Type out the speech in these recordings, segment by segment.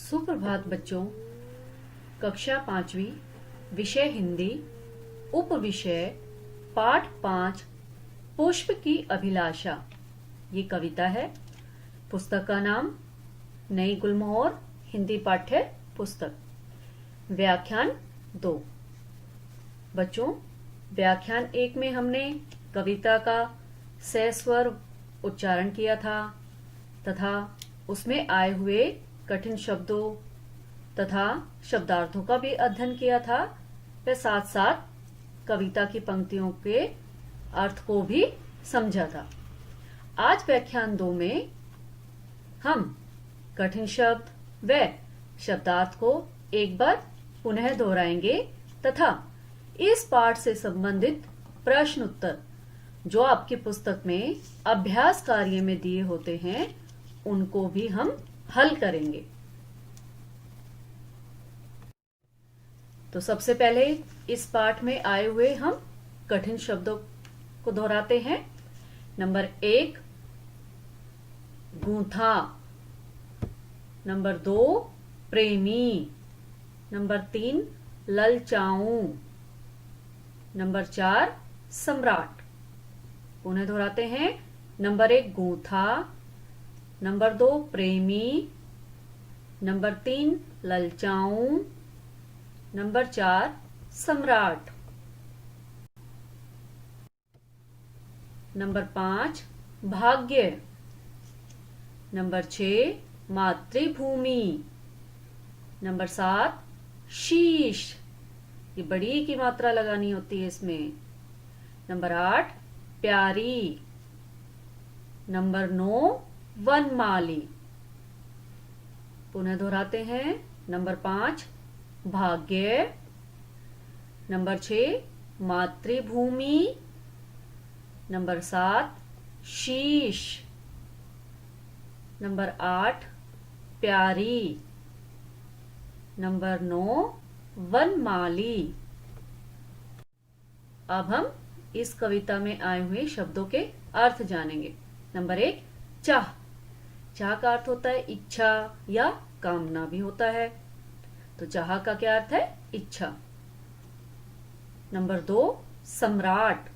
सुप्रभात बच्चों। कक्षा 5वीं, विषय हिंदी, उप विषय पाठ 5, पुष्प की अभिलाषा। ये कविता है। पुस्तक का नाम नई गुलमोहर हिंदी पाठ्य पुस्तक। व्याख्यान 2। बच्चों, व्याख्यान 1 में हमने कविता का सस्वर उच्चारण किया था तथा उसमें आए हुए कठिन शब्दों तथा शब्दार्थों का भी अध्ययन किया था। व साथ साथ कविता की पंक्तियों के अर्थ को भी समझा था। आज व्याख्यान 2 में हम कठिन शब्द व शब्दार्थ को एक बार पुनः दोहराएंगे तथा इस पाठ से संबंधित प्रश्न उत्तर जो आपकी पुस्तक में अभ्यास कार्य में दिए होते हैं उनको भी हम हल करेंगे। तो सबसे पहले इस पाठ में आए हुए हम कठिन शब्दों को दोहराते हैं। नंबर 1 गूंथा, नंबर 2 प्रेमी, नंबर 3 ललचाऊं, नंबर 4 सम्राट। पुनः दोहराते हैं। नंबर 1 गूंथा, नंबर 2 प्रेमी, नंबर 3 ललचाऊं, नंबर 4 सम्राट, नंबर 5 भाग्य, नंबर 6 मातृभूमि, नंबर 7 शीश। ये बड़ी की मात्रा लगानी होती है इसमें। नंबर 8 प्यारी, नंबर 9 वनमाली। पुनः दोहराते हैं। नंबर 5 भाग्य, नंबर 6 मातृभूमि, नंबर 7 शीश, नंबर 8 प्यारी, नंबर 9 वनमाली। अब हम इस कविता में आए हुए शब्दों के अर्थ जानेंगे। नंबर 1 चाह। चाह का अर्थ होता है इच्छा या कामना भी होता है। तो चाह का क्या अर्थ है? इच्छा। नंबर 2 सम्राट।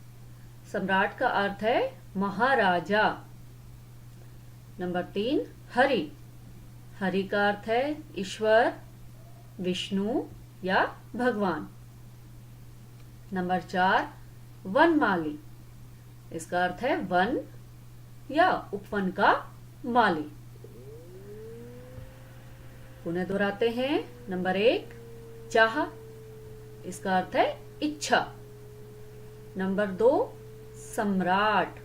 सम्राट का अर्थ है महाराजा। नंबर 3 हरि। हरि का अर्थ है ईश्वर, विष्णु या भगवान। नंबर 4 वनमाली। इसका अर्थ है वन या उपवन का माली। पुनः दोहराते हैं। नंबर 1 चाह, इसका अर्थ है इच्छा। नंबर 2 सम्राट,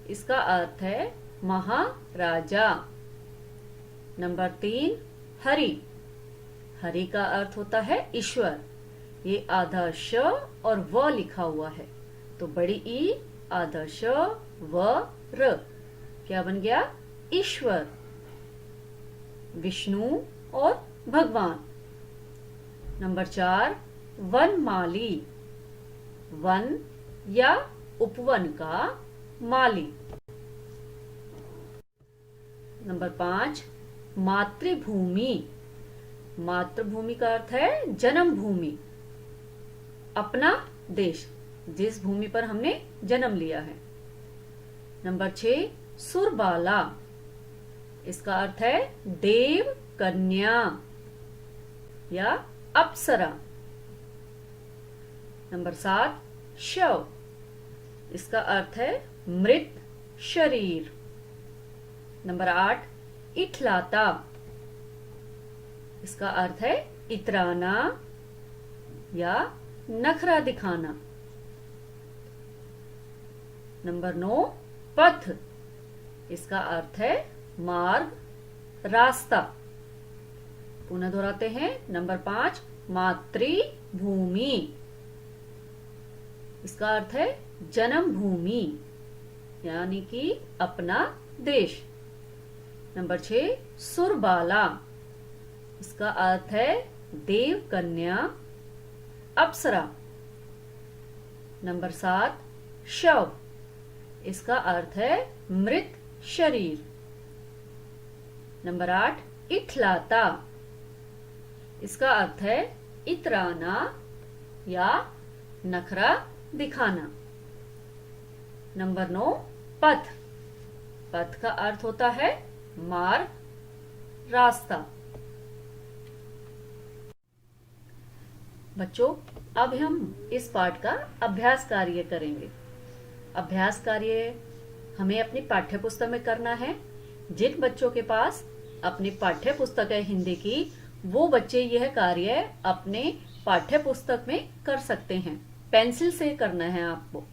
इसका अर्थ है महाराजा। नंबर 3 हरि। हरि का अर्थ होता है ईश्वर। ये आधा श और व लिखा हुआ है, तो बड़ी ई आधा श व र क्या बन गया? ईश्वर, विष्णु और भगवान। नंबर 4 वनमाली। वन या उपवन का माली। नंबर 5 मातृभूमि। मातृभूमि का अर्थ है जन्म भूमि, अपना देश, जिस भूमि पर हमने जन्म लिया है। नंबर 6 सुरबाला। इसका अर्थ है देव कन्या या अप्सरा। नंबर 7 शव। इसका अर्थ है मृत शरीर। नंबर 8 इठलाता। इसका अर्थ है इतराना या नखरा दिखाना। नंबर 9 पथ। इसका अर्थ है मार्ग, रास्ता। पुनः दोहराते हैं। नंबर 5 मातृभूमि। इसका अर्थ है जन्म भूमि यानी कि अपना देश। नंबर 6 सुरबाला। इसका अर्थ है देव कन्या, अप्सरा। नंबर 7 शव। इसका अर्थ है मृत शरीर। नंबर 8 इठलाता। इसका अर्थ है इतराना या नखरा दिखाना। नंबर 9, पथ। पथ का अर्थ होता है मार्ग, रास्ता। बच्चों, अब हम इस पाठ का अभ्यास कार्य करेंगे। अभ्यास कार्य हमें अपनी पाठ्य पुस्तक में करना है। जिन बच्चों के पास अपनी पाठ्य पुस्तक है हिंदी की, वो बच्चे यह कार्य अपने पाठ्य पुस्तक में कर सकते हैं। पेंसिल से करना है आपको।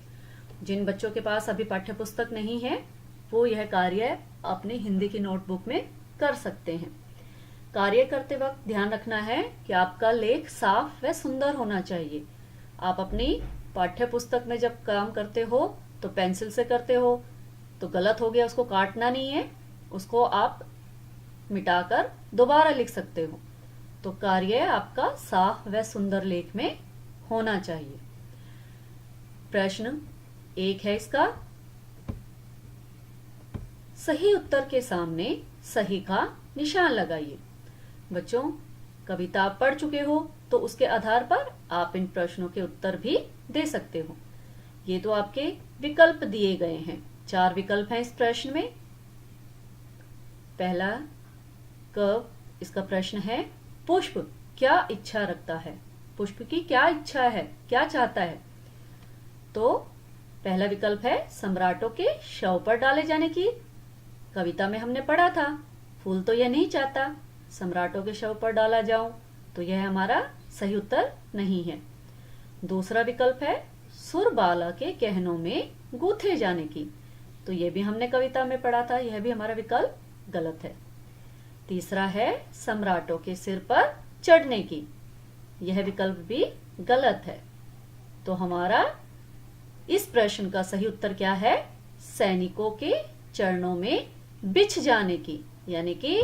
जिन बच्चों के पास अभी पाठ्य पुस्तक नहीं है, वो यह कार्य अपने हिंदी की नोटबुक में कर सकते हैं। कार्य करते वक्त ध्यान रखना है कि आपका लेख साफ व सुंदर होना चाहिए। आप अपनी पाठ्य पुस्तक में जब काम करते हो तो पेंसिल से करते हो, तो गलत हो गया उसको काटना नहीं है, उसको आप मिटाकर दोबारा लिख सकते हो। तो कार्य आपका साफ व सुंदर लेख में होना चाहिए। प्रश्न 1 है इसका, सही उत्तर के सामने सही का निशान लगाइए। बच्चों, कविता आप पढ़ चुके हो तो उसके आधार पर आप इन प्रश्नों के उत्तर भी दे सकते हो। ये तो आपके विकल्प दिए गए हैं। 4 विकल्प हैं इस प्रश्न में। पहला इसका प्रश्न है, पुष्प क्या इच्छा रखता है? पुष्प की क्या इच्छा है, क्या चाहता है? तो पहला विकल्प है सम्राटों के शव पर डाले जाने की। कविता में हमने पढ़ा था, फूल तो यह नहीं चाहता सम्राटों के शव पर डाला जाऊं, तो यह हमारा सही उत्तर नहीं है। दूसरा विकल्प है सुरबाला के गहनों में गूंथे जाने की। तो यह भी हमने कविता में पढ़ा था, यह भी हमारा विकल्प गलत है। तीसरा है सम्राटों के सिर पर चढ़ने की। यह विकल्प भी गलत है। तो हमारा इस प्रश्न का सही उत्तर क्या है? सैनिकों के चरणों में बिछ जाने की। यानी कि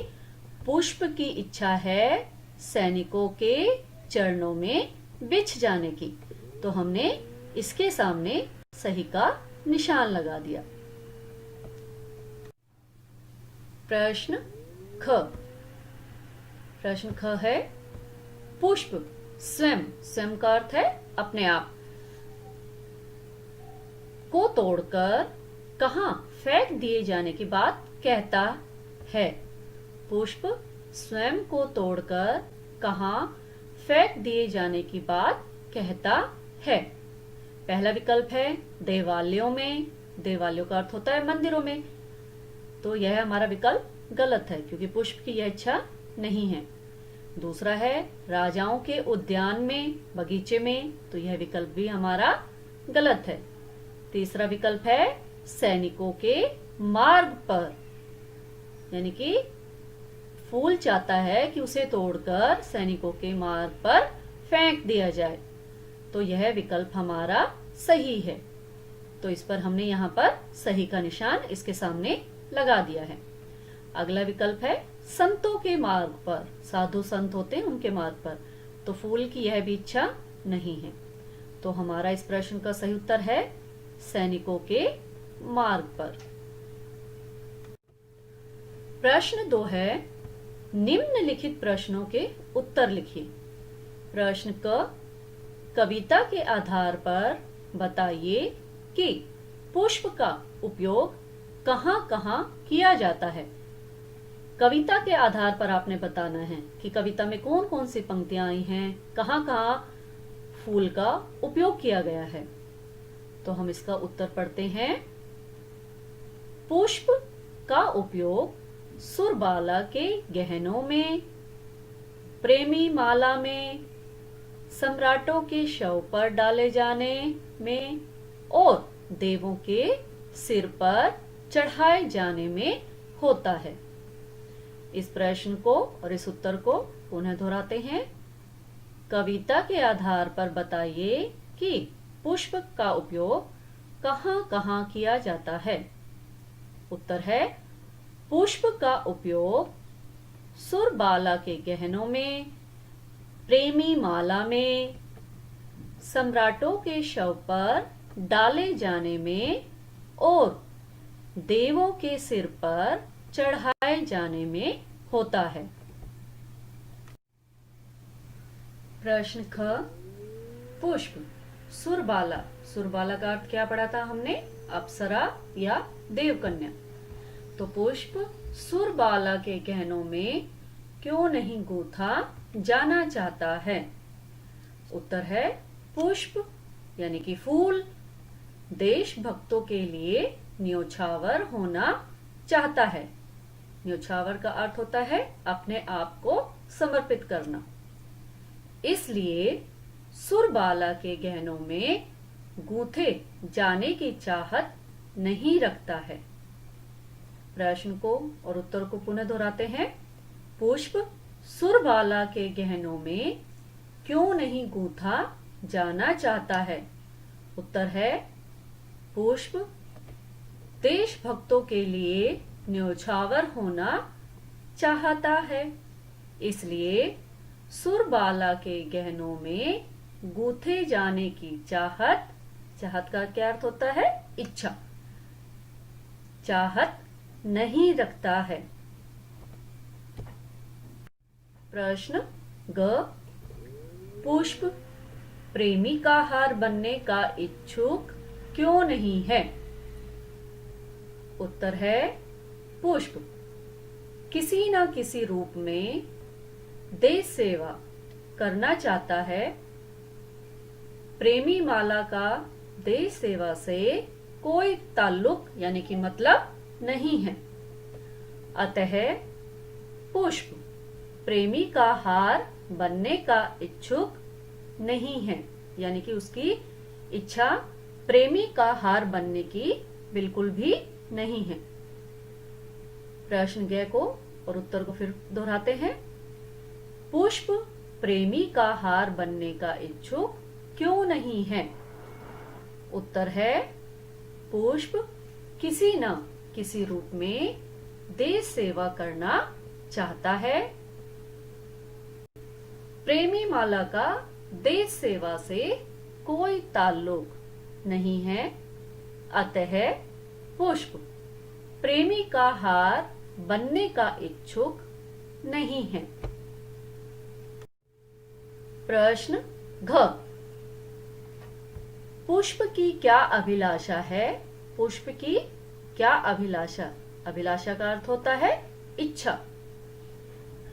पुष्प की इच्छा है सैनिकों के चरणों में बिछ जाने की। तो हमने इसके सामने सही का निशान लगा दिया। प्रश्न ख। प्रश्न ख है, पुष्प स्वयं का अर्थ है अपने आप को तोड़कर कहां फेंक दिए जाने की बात कहता है? पुष्प स्वयं को तोड़कर कहां फेंक दिए जाने की बात कहता है? पहला विकल्प है देवालयों में। देवालयों का अर्थ होता है मंदिरों में। तो यह हमारा विकल्प गलत है, क्योंकि पुष्प की यह इच्छा नहीं है। दूसरा है राजाओं के उद्यान में, बगीचे में। तो यह विकल्प भी हमारा गलत है। तीसरा विकल्प है सैनिकों के मार्ग पर, यानी कि फूल चाहता है कि उसे तोड़कर सैनिकों के मार्ग पर फेंक दिया जाए। तो यह विकल्प हमारा सही है। तो इस पर हमने यहाँ पर सही का निशान इसके सामने लगा दिया है। अगला विकल्प है संतों के मार्ग पर। साधु संत होते हैं, उनके मार्ग पर। तो फूल की यह भी इच्छा नहीं है। तो हमारा इस प्रश्न का सही उत्तर है सैनिकों के मार्ग पर। प्रश्न 2 है, निम्नलिखित प्रश्नों के उत्तर लिखिए। प्रश्न क, कविता के आधार पर बताइए कि पुष्प का उपयोग कहां कहां किया जाता है। कविता के आधार पर आपने बताना है कि कविता में कौन कौन सी पंक्तियां आई हैं, कहां कहां फूल का उपयोग किया गया है। तो हम इसका उत्तर पढ़ते हैं। पुष्प का उपयोग सुरबाला के गहनों में, प्रेमी माला में, सम्राटों के शव पर डाले जाने में और देवों के सिर पर चढ़ाए जाने में होता है। इस प्रश्न को और इस उत्तर को पुनः दोहराते हैं। कविता के आधार पर बताइए कि पुष्प का उपयोग कहां कहां किया जाता है। उत्तर है पुष्प का उपयोग सुरबाला के गहनों में, प्रेमी माला में, सम्राटों के शव पर डाले जाने में और देवों के सिर पर चढ़ाए जाने में होता है। प्रश्न ख, पुष्प सुरबाला। सुरबाला का अर्थ क्या पढ़ा था हमने? अप्सरा या देवकन्या। तो पुष्प सुरबाला के गहनों में क्यों नहीं गूंथा जाना चाहता है? उत्तर है पुष्प यानी कि फूल देशभक्तों के लिए न्योछावर होना चाहता है। न्योछावर का अर्थ होता है अपने आप को समर्पित करना। इसलिए सुरबाला के गहनों में गूंथे जाने की चाहत नहीं रखता है। प्रश्न को और उत्तर को पुनः दोहराते हैं। पुष्प सुरबाला के गहनों में क्यों नहीं गूंथा जाना चाहता है? उत्तर है पुष्प देशभक्तों के लिए न्योछावर होना चाहता है। इसलिए सुरबाला के गहनों में गूंथे जाने की चाहत, चाहत का क्या अर्थ होता है? इच्छा, चाहत नहीं रखता है। प्रश्न ग, पुष्प प्रेमी का हार बनने का इच्छुक क्यों नहीं है? उत्तर है पुष्प किसी न किसी रूप में देश सेवा करना चाहता है। प्रेमी माला का देश सेवा से कोई ताल्लुक यानी कि मतलब नहीं है। अतः पुष्प प्रेमी का हार बनने का इच्छुक नहीं है, यानी कि उसकी इच्छा प्रेमी का हार बनने की बिल्कुल भी नहीं है। प्रश्न ग को और उत्तर को फिर दोहराते हैं। पुष्प प्रेमी का हार बनने का इच्छुक क्यों नहीं है? उत्तर है पुष्प किसी न किसी रूप में देश सेवा करना चाहता है। प्रेमी माला का देश सेवा से कोई ताल्लुक नहीं है। अतः पुष्प प्रेमी का हार बनने का इच्छुक नहीं है। प्रश्न घ, पुष्प की क्या अभिलाषा है? पुष्प की क्या अभिलाषा? अभिलाषा का अर्थ होता है इच्छा।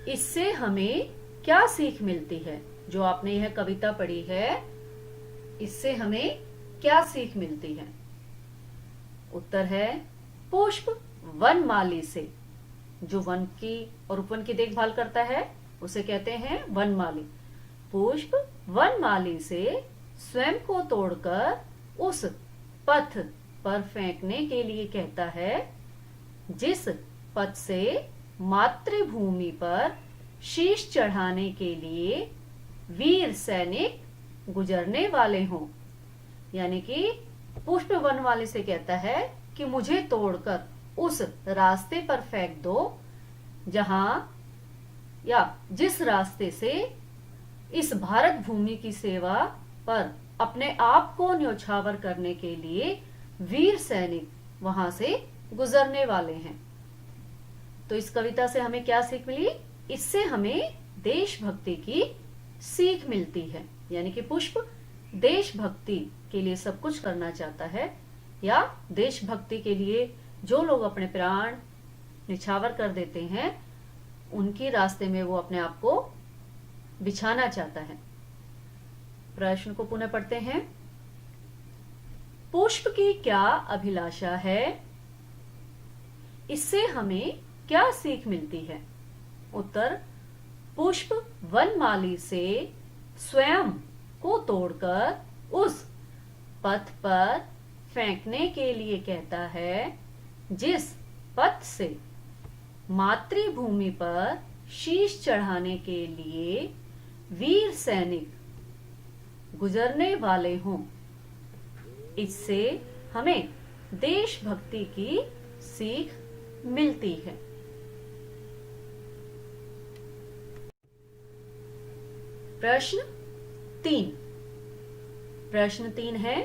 इससे हमें क्या सीख मिलती है? जो आपने यह कविता पढ़ी है, इससे हमें क्या सीख मिलती है? उत्तर है पुष्प वनमाली से। जो वन की और उपवन की देखभाल करता है उसे कहते हैं वनमाली। पुष्प वनमाली से स्वयं को तोड़कर उस पथ पर फेंकने के लिए कहता है जिस पथ से मातृभूमि पर शीश चढ़ाने के लिए वीर सैनिक गुजरने वाले हों। यानी कि पुष्प वनमाली से कहता है कि मुझे तोड़कर उस रास्ते पर फेंक दो जहां या जिस रास्ते से इस भारत भूमि की सेवा पर अपने आप को न्योछावर करने के लिए वीर सैनिक वहां से गुजरने वाले हैं। तो इस कविता से हमें क्या सीख मिली? इससे हमें देशभक्ति की सीख मिलती है। यानी कि पुष्प देशभक्ति के लिए सब कुछ करना चाहता है, या देशभक्ति के लिए जो लोग अपने प्राण निछावर कर देते हैं उनके रास्ते में वो अपने आप को बिछाना चाहता है। प्रश्न को पुनः पढ़ते हैं। पुष्प की क्या अभिलाषा है? इससे हमें क्या सीख मिलती है? उत्तर, पुष्प वनमाली से स्वयं को तोड़कर उस पथ पर फेंकने के लिए कहता है जिस पथ से मातृभूमि पर शीश चढ़ाने के लिए वीर सैनिक गुजरने वाले हों। इससे हमें देशभक्ति की सीख मिलती है। प्रश्न 3। प्रश्न 3 है,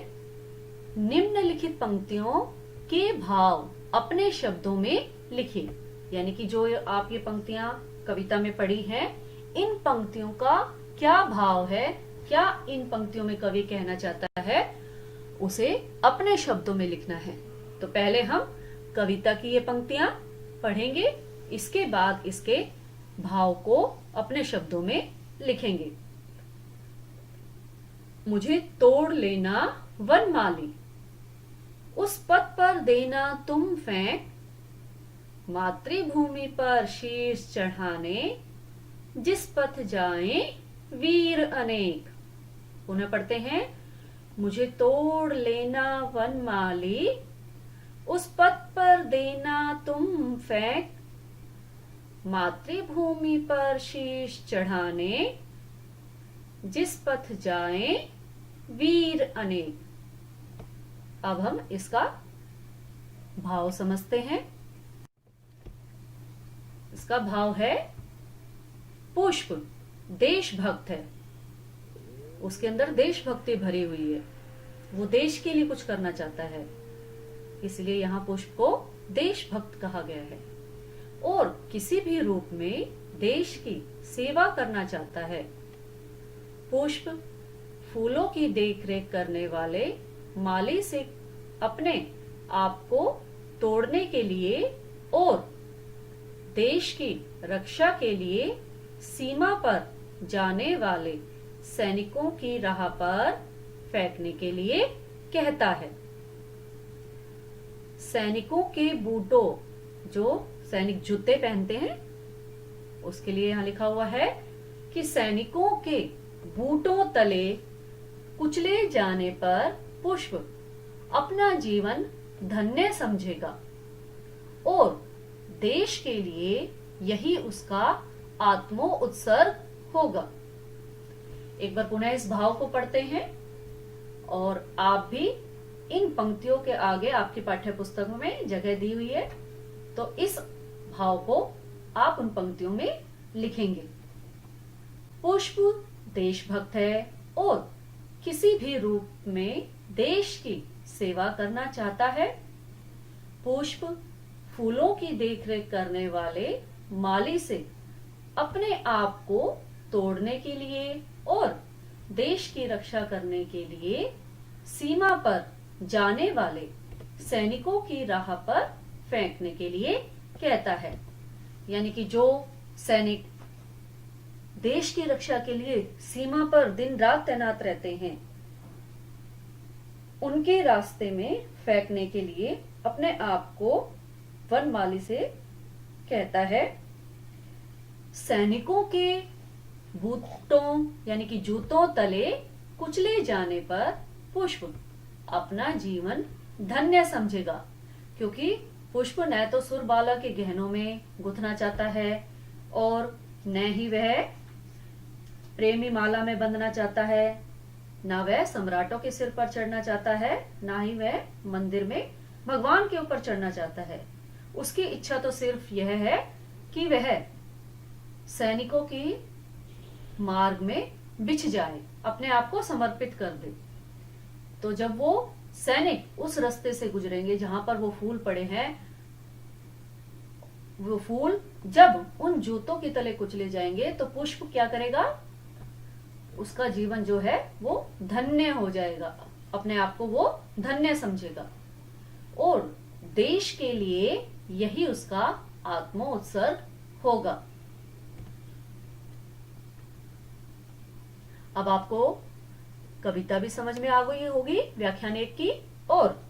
निम्नलिखित पंक्तियों के भाव अपने शब्दों में लिखिए। यानी कि जो आप ये पंक्तियां कविता में पढ़ी हैं, इन पंक्तियों का क्या भाव है, क्या इन पंक्तियों में कवि कहना चाहता है, उसे अपने शब्दों में लिखना है। तो पहले हम कविता की ये पंक्तियां पढ़ेंगे, इसके बाद इसके भाव को अपने शब्दों में लिखेंगे। मुझे तोड़ लेना वनमाली, उस पथ पर देना तुम फेंक, मातृभूमि पर शीश चढ़ाने, जिस पथ जाएं वीर अनेक। पुनः पढ़ते हैं। मुझे तोड़ लेना वनमाली, उस पथ पर देना तुम फेंक, मातृभूमि पर शीश चढ़ाने, जिस पथ जाएं वीर अनेक। अब हम इसका भाव समझते हैं। इसका भाव है पुष्प देशभक्त है, उसके अंदर देशभक्ति भरी हुई है, वो देश के लिए कुछ करना चाहता है, इसलिए यहां पुष्प को देशभक्त कहा गया है। और किसी भी रूप में देश की सेवा करना चाहता है। पुष्प फूलों की देखरेख करने वाले माली से अपने आप को तोड़ने के लिए और देश की रक्षा के लिए सीमा पर जाने वाले सैनिकों की राह पर फेंकने के लिए कहता है। सैनिकों के बूटों, जो सैनिक जूते पहनते हैं, उसके लिए यहां लिखा हुआ है कि सैनिकों के बूटों तले कुचले जाने पर पुष्प अपना जीवन धन्य समझेगा और देश के लिए यही उसका आत्मो उत्सर्ग होगा। एक बार पुनः इस भाव को पढ़ते हैं और आप भी इन पंक्तियों के आगे आपकी पाठ्य पुस्तकों में जगह दी हुई है, तो इस भाव को आप उन पंक्तियों में लिखेंगे। पुष्प देशभक्त है और किसी भी रूप में देश की सेवा करना चाहता है। पुष्प फूलों की देखरेख करने वाले माली से अपने आप को तोड़ने के लिए और देश की रक्षा करने के लिए सीमा पर जाने वाले सैनिकों की राह पर फेंकने के लिए कहता है। यानी कि जो सैनिक देश की रक्षा के लिए सीमा पर दिन रात तैनात रहते हैं, उनके रास्ते में फेंकने के लिए अपने आप को वनमाली से कहता है। सैनिकों के बूटों यानी कि जूतों तले कुचले जाने पर पुष्प अपना जीवन धन्य समझेगा, क्योंकि पुष्प न तो सुरबाला के गहनों में गुथना चाहता है और न ही वह प्रेमी माला में बंधना चाहता है, ना वह सम्राटों के सिर पर चढ़ना चाहता है, ना ही वह मंदिर में भगवान के ऊपर चढ़ना चाहता है। उसकी इच्छा तो सिर्फ यह है कि वह सैनिकों की मार्ग में बिछ जाए, अपने आप को समर्पित कर दे। तो जब वो सैनिक उस रास्ते से गुजरेंगे जहां पर वो फूल पड़े हैं, वो फूल जब उन जूतों के तले कुचले जाएंगे तो पुष्प क्या करेगा? उसका जीवन जो है वो धन्य हो जाएगा, अपने आप को वो धन्य समझेगा और देश के लिए यही उसका आत्मोत्सर्ग होगा। अब आपको कविता भी समझ में आ गई होगी, व्याख्यान 1 की, और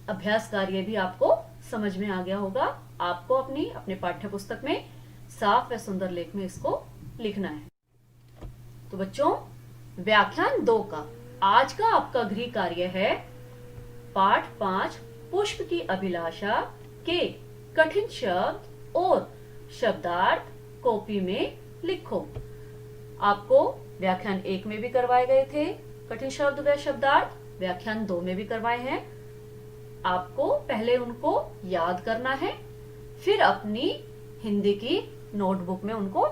अभ्यास कार्य भी आपको समझ में आ गया होगा। आपको अपने पाठ्य पुस्तक में साफ व सुंदर लेख में इसको लिखना है। तो बच्चों, व्याख्यान 2 का आज का आपका गृह कार्य है पाठ 5 पुष्प की अभिलाषा के कठिन शब्द और शब्दार्थ कॉपी में लिखो। आपको व्याख्यान 1 में भी करवाए गए थे कठिन शब्द व शब्दार्थ, व्याख्यान 2 में भी करवाए हैं। आपको पहले उनको याद करना है, फिर अपनी हिंदी की नोटबुक में उनको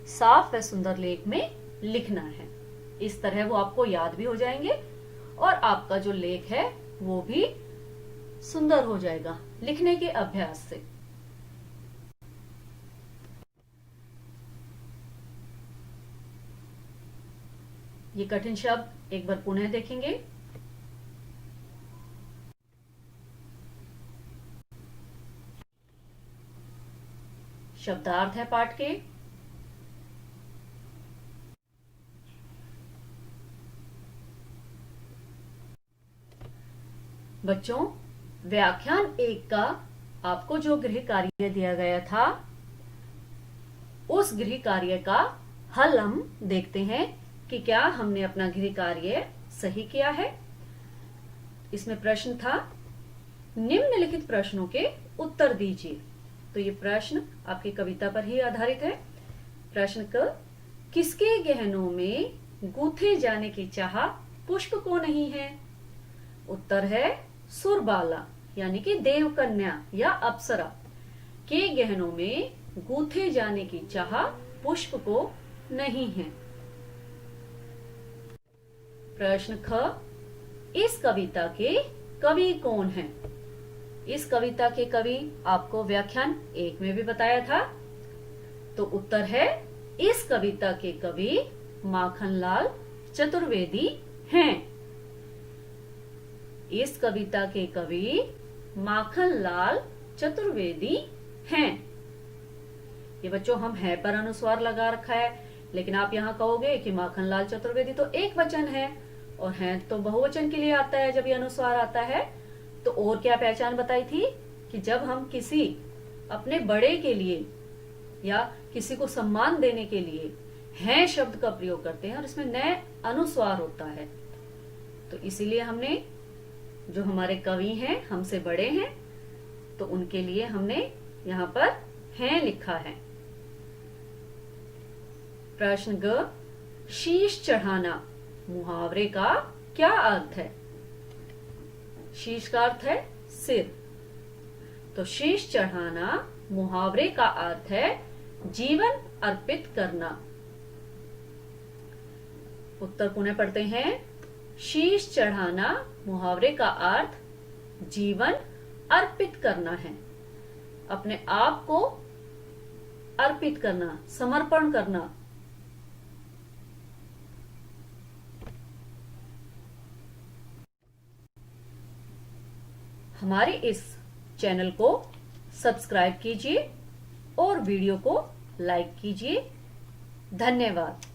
साफ व सुंदर लेख में लिखना है। इस तरह वो आपको याद भी हो जाएंगे और आपका जो लेख है वो भी सुंदर हो जाएगा लिखने के अभ्यास से। ये कठिन शब्द एक बार पुनः देखेंगे। शब्दार्थ है पाठ के। बच्चों, व्याख्यान 1 का आपको जो गृह कार्य दिया गया था, उस गृह कार्य का हल हम देखते हैं कि क्या हमने अपना गृह कार्य सही किया है। इसमें प्रश्न था, निम्नलिखित प्रश्नों के उत्तर दीजिए। तो ये प्रश्न आपकी कविता पर ही आधारित है। प्रश्न क, किसके गहनों में गूंथे जाने की चाह पुष्प को नहीं है? उत्तर है सुरबाला यानी कि देवकन्या या अप्सरा के गहनों में गूंथे जाने की चाह पुष्प को नहीं है। प्रश्न ख, इस कविता के कवि कौन हैं? इस कविता के कवि आपको व्याख्यान 1 में भी बताया था। तो उत्तर है, इस कविता के कवि माखनलाल चतुर्वेदी हैं। इस कविता के कवि माखनलाल चतुर्वेदी हैं। ये बच्चों हम है पर अनुस्वार लगा रखा है, लेकिन आप यहाँ कहोगे कि माखनलाल चतुर्वेदी तो एक वचन है और हैं तो बहुवचन के लिए आता है जब ये अनुस्वार आता है। तो और क्या पहचान बताई थी कि जब हम किसी अपने बड़े के लिए या किसी को सम्मान देने के लिए हैं शब्द का प्रयोग करते हैं और इसमें नए अनुस्वार होता है, तो इसीलिए हमने जो हमारे कवि हैं हमसे बड़े हैं तो उनके लिए हमने यहाँ पर हैं लिखा है। प्रश्न ग, शीश चढ़ाना मुहावरे का क्या अर्थ है? शीश का अर्थ है सिर, तो शीश चढ़ाना मुहावरे का अर्थ है जीवन अर्पित करना। उत्तर पुनः पढ़ते हैं। शीश चढ़ाना मुहावरे का अर्थ जीवन अर्पित करना है, अपने आप को अर्पित करना, समर्पण करना। हमारे इस चैनल को सब्सक्राइब कीजिए और वीडियो को लाइक कीजिए। धन्यवाद।